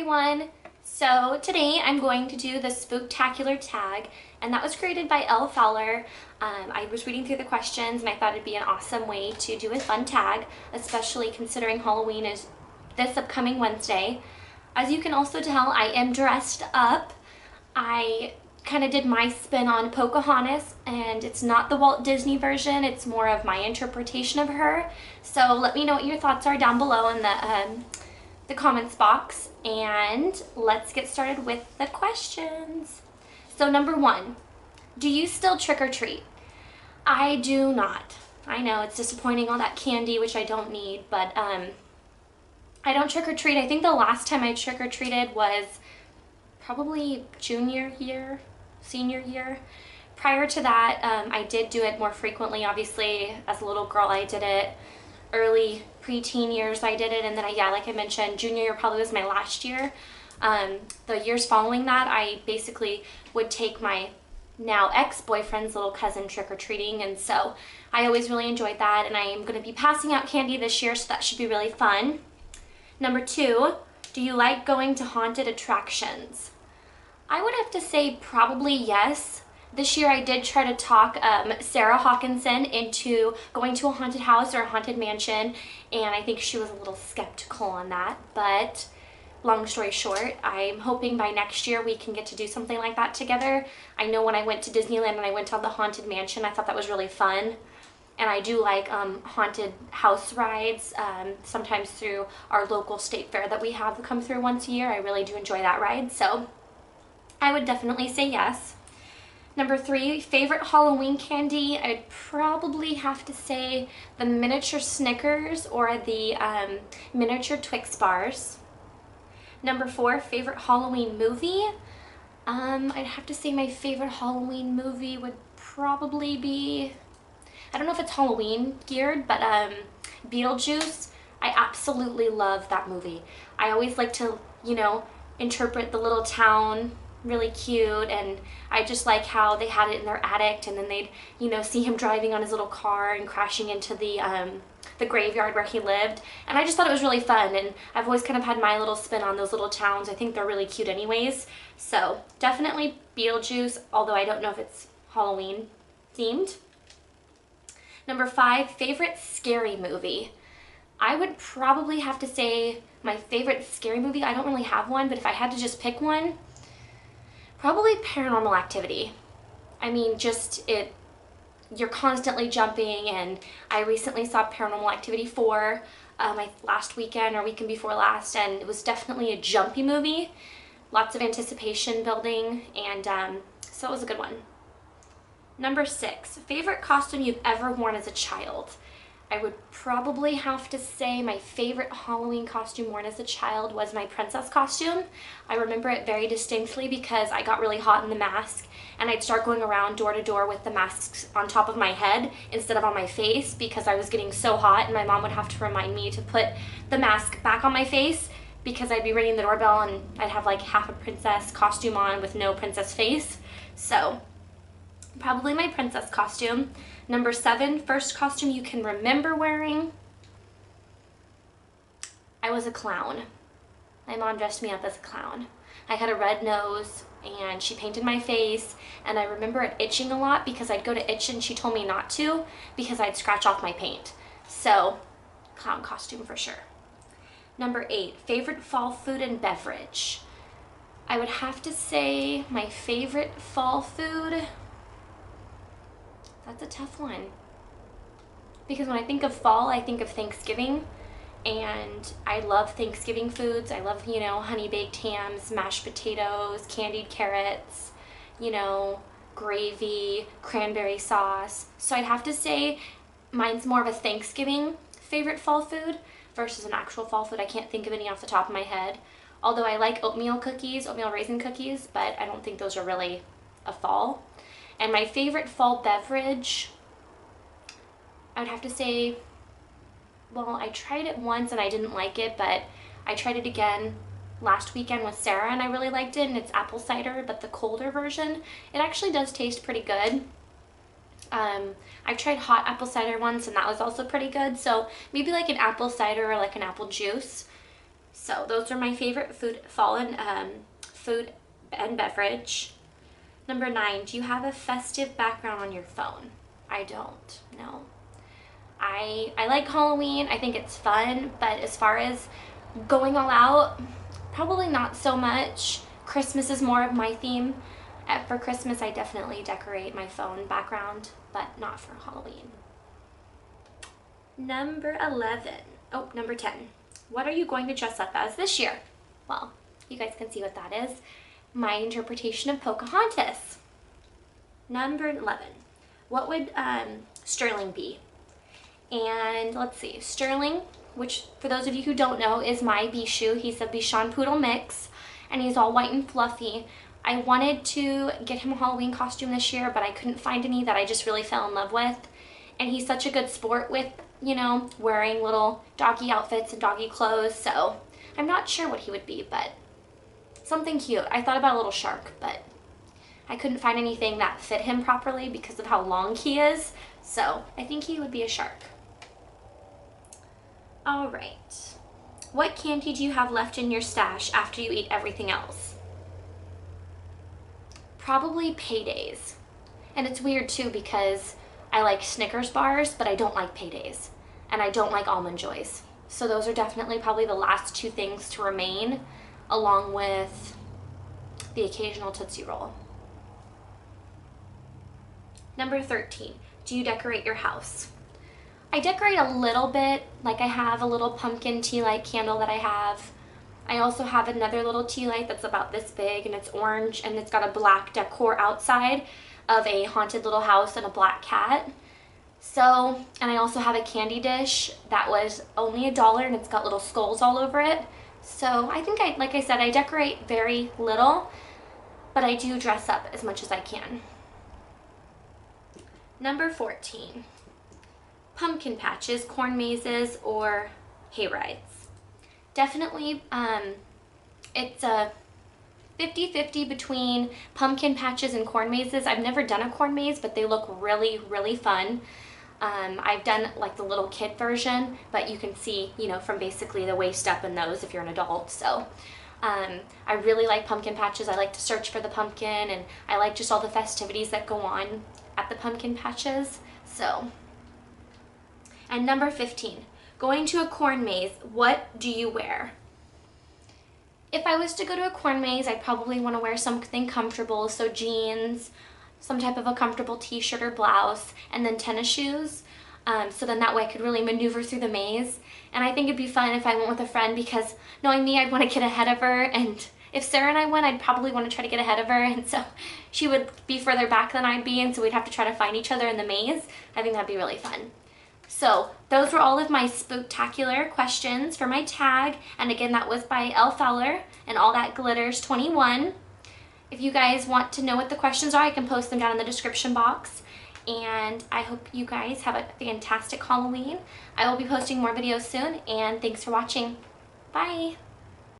everyone! So today I'm going to do the Spooktacular Tag, and that was created by Elle Fowler. I was reading through the questions and I thought it'd be an awesome way to do a fun tag, especially considering Halloween is this upcoming Wednesday. As you can also tell, I am dressed up. I kind of did my spin on Pocahontas, and it's not the Walt Disney version, it's more of my interpretation of her. So let me know what your thoughts are down below in the comments box, and let's get started with the questions. So number one, do you still trick or treat? I do not. I know it's disappointing, all that candy, which I don't need, but I don't trick or treat. I think the last time I trick or treated was probably junior year, senior year. Prior to that, I did do it more frequently. Obviously, as a little girl, I did it. Early preteen years, I did it, and then yeah, like I mentioned, junior year probably was my last year. The years following that, I basically would take my now ex-boyfriend's little cousin trick-or-treating, and so I always really enjoyed that, and I am going to be passing out candy this year, so that should be really fun. Number two, do you like going to haunted attractions? I would have to say probably yes. This year I did try to talk Sarah Hawkinson into going to a haunted house or a haunted mansion, and I think she was a little skeptical on that, but long story short, I'm hoping by next year we can get to do something like that together. I know when I went to Disneyland and I went on the haunted mansion, I thought that was really fun. And I do like haunted house rides, sometimes through our local state fair that we have come through once a year. I really do enjoy that ride, so I would definitely say yes. Number three, favorite Halloween candy? I'd probably have to say the miniature Snickers or the miniature Twix bars. Number four, favorite Halloween movie? I'd have to say my favorite Halloween movie would probably be, I don't know if it's Halloween geared, but Beetlejuice. I absolutely love that movie. I always like to, you know, interpret the little town really cute, and I just like how they had it in their attic, and then they'd, you know, see him driving on his little car and crashing into the graveyard where he lived, and I just thought it was really fun, and I've always kind of had my little spin on those little towns. I think they're really cute anyways, so definitely Beetlejuice, although I don't know if it's Halloween themed. Number five, favorite scary movie? I would probably have to say my favorite scary movie, I don't really have one, but if I had to just pick one, probably Paranormal Activity. I mean, just you're constantly jumping, and I recently saw Paranormal Activity 4 last weekend or weekend before last, and it was definitely a jumpy movie. Lots of anticipation building, and so it was a good one. Number six, favorite costume you've ever worn as a child? I would probably have to say my favorite Halloween costume worn as a child was my princess costume. I remember it very distinctly because I got really hot in the mask, and I'd start going around door to door with the masks on top of my head instead of on my face because I was getting so hot, and my mom would have to remind me to put the mask back on my face because I'd be ringing the doorbell and I'd have like half a princess costume on with no princess face. So probably my princess costume. Number seven, first costume you can remember wearing? I was a clown. My mom dressed me up as a clown. I had a red nose, and she painted my face, and I remember it itching a lot because I'd go to itch and she told me not to because I'd scratch off my paint. So, clown costume for sure. Number eight, favorite fall food and beverage? I would have to say my favorite fall food, that's a tough one, because when I think of fall, I think of Thanksgiving, and I love Thanksgiving foods. I love, you know, honey baked hams, mashed potatoes, candied carrots, you know, gravy, cranberry sauce. So I'd have to say mine's more of a Thanksgiving favorite fall food versus an actual fall food. I can't think of any off the top of my head, although I like oatmeal cookies, oatmeal raisin cookies, but I don't think those are really a fall. And my favorite fall beverage, I would have to say, well, I tried it once and I didn't like it, but I tried it again last weekend with Sarah and I really liked it, and it's apple cider, but the colder version. It actually does taste pretty good. I've tried hot apple cider once and that was also pretty good, so maybe like an apple cider or like an apple juice. So those are my favorite food and beverage. Number 9, do you have a festive background on your phone? I don't, no. I like Halloween, I think it's fun, but as far as going all out, probably not so much. Christmas is more of my theme. For Christmas, I definitely decorate my phone background, but not for Halloween. Number 10. What are you going to dress up as this year? Well, you guys can see what that is. My interpretation of Pocahontas. Number 11. What would Sterling be? And let's see, Sterling, which for those of you who don't know, is my Bishu. He's a Bichon Poodle mix, and he's all white and fluffy. I wanted to get him a Halloween costume this year, but I couldn't find any that I just really fell in love with. And he's such a good sport with, you know, wearing little doggy outfits and doggy clothes, so I'm not sure what he would be, but something cute. I thought about a little shark, but I couldn't find anything that fit him properly because of how long he is, so I think he would be a shark. All right. What candy do you have left in your stash after you eat everything else? Probably Paydays. And it's weird too because I like Snickers bars, but I don't like Paydays. And I don't like Almond Joys. So those are definitely probably the last 2 things to remain, along with the occasional Tootsie Roll. Number 13, do you decorate your house? I decorate a little bit, like I have a little pumpkin tea light candle that I have. I also have another little tea light that's about this big, and it's orange, and it's got a black decor outside of a haunted little house and a black cat. So, and I also have a candy dish that was only $1, and it's got little skulls all over it. So I think like I said, I decorate very little, but I do dress up as much as I can. Number 14, pumpkin patches, corn mazes, or hayrides. Definitely, it's a 50-50 between pumpkin patches and corn mazes. I've never done a corn maze, but they look really, really fun. I've done like the little kid version, but you can see, you know, from basically the waist up in those if you're an adult. So I really like pumpkin patches. I like to search for the pumpkin, and I like just all the festivities that go on at the pumpkin patches. So, and number 15, going to a corn maze, what do you wear? If I was to go to a corn maze, I'd probably want to wear something comfortable, so jeans, some type of a comfortable t-shirt or blouse, and then tennis shoes. So then that way I could really maneuver through the maze. And I think it'd be fun if I went with a friend, because knowing me, I'd want to get ahead of her, and if Sarah and I went, I'd probably want to try to get ahead of her, and so she would be further back than I'd be, and so we'd have to try to find each other in the maze. I think that'd be really fun. So those were all of my Spooktacular questions for my tag, and again, that was by L. Fowler, and All That Glitters 21. If you guys want to know what the questions are, I can post them down in the description box. And I hope you guys have a fantastic Halloween. I will be posting more videos soon, and thanks for watching. Bye!